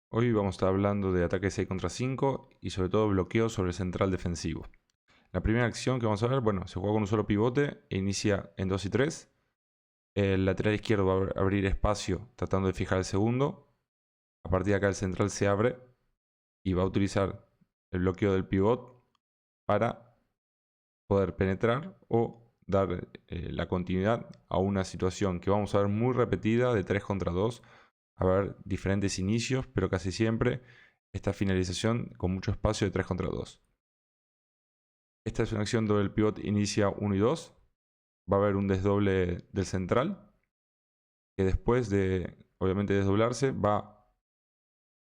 Hoy vamos a estar hablando de ataque 6 contra 5 y sobre todo bloqueo sobre el central defensivo. La primera acción que vamos a ver, bueno, se juega con un solo pivote e inicia en 2 y 3. El lateral izquierdo va a abrir espacio tratando de fijar el segundo. A partir de acá el central se abre y va a utilizar el bloqueo del pivot para poder penetrar o dar la continuidad a una situación que vamos a ver muy repetida de 3 contra 2. A ver diferentes inicios, pero casi siempre esta finalización con mucho espacio de 3 contra 2. Esta es una acción donde el pivot inicia 1 y 2. Va a haber un desdoble del central, que después de, obviamente, desdoblarse, va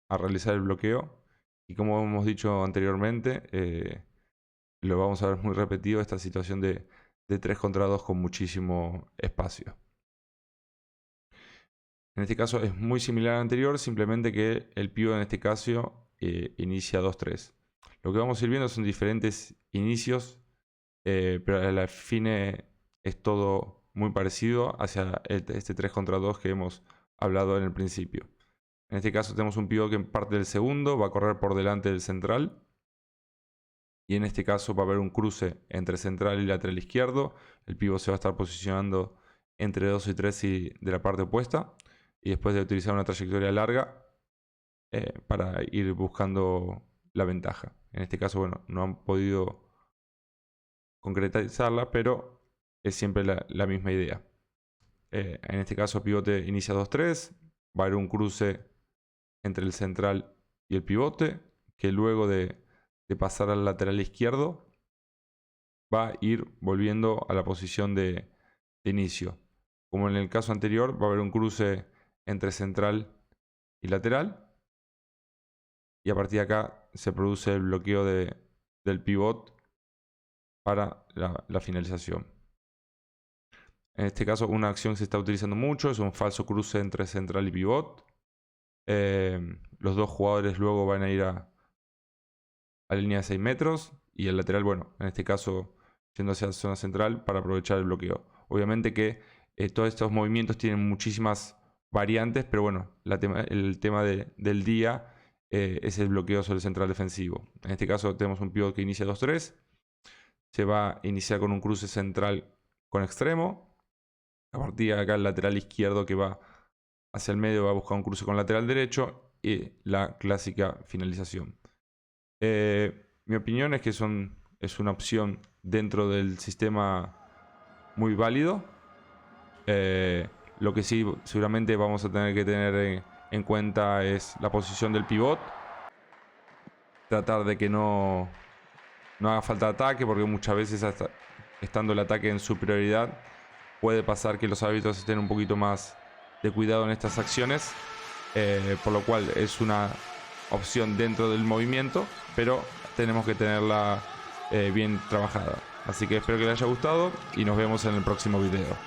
a realizar el bloqueo. Y como hemos dicho anteriormente, lo vamos a ver muy repetido, esta situación de 3 contra 2 con muchísimo espacio. En este caso es muy similar al anterior, simplemente que el pivot en este caso inicia 2-3. Lo que vamos a ir viendo son diferentes inicios, pero a la fin es todo muy parecido hacia este 3 contra 2 que hemos hablado en el principio. En este caso tenemos un pivot que parte del segundo, va a correr por delante del central. Y en este caso va a haber un cruce entre central y lateral izquierdo. El pivot se va a estar posicionando entre 2 y 3 y de la parte opuesta. Y después de utilizar una trayectoria larga para ir buscando la ventaja. En este caso, bueno, no han podido concretizarla, pero es siempre la misma idea. En este caso, pivote inicia 2-3. Va a haber un cruce entre el central y el pivote, que luego de pasar al lateral izquierdo, va a ir volviendo a la posición de inicio. Como en el caso anterior, va a haber un cruce entre central y lateral. Y a partir de acá se produce el bloqueo del pivot para la finalización. En este caso, una acción que se está utilizando mucho es un falso cruce entre central y pivot. Los dos jugadores luego van a ir a la línea de 6 metros y el lateral, bueno, en este caso yendo hacia la zona central para aprovechar el bloqueo. Obviamente que todos estos movimientos tienen muchísimas variantes, pero bueno, el tema del día es el bloqueo sobre el central defensivo. En este caso tenemos un pivot que inicia 2-3. Se va a iniciar con un cruce central con extremo. A partir de acá el lateral izquierdo que va hacia el medio va a buscar un cruce con lateral derecho y la clásica finalización. Mi opinión es que es una opción dentro del sistema muy válido. Lo que sí seguramente vamos a tener que tener en cuenta es la posición del pivot. Tratar de que no haga falta de ataque, porque muchas veces hasta estando el ataque en superioridad puede pasar que los árbitros estén un poquito más de cuidado en estas acciones, por lo cual es una opción dentro del movimiento, pero tenemos que tenerla bien trabajada. Así que espero que les haya gustado y nos vemos en el próximo video.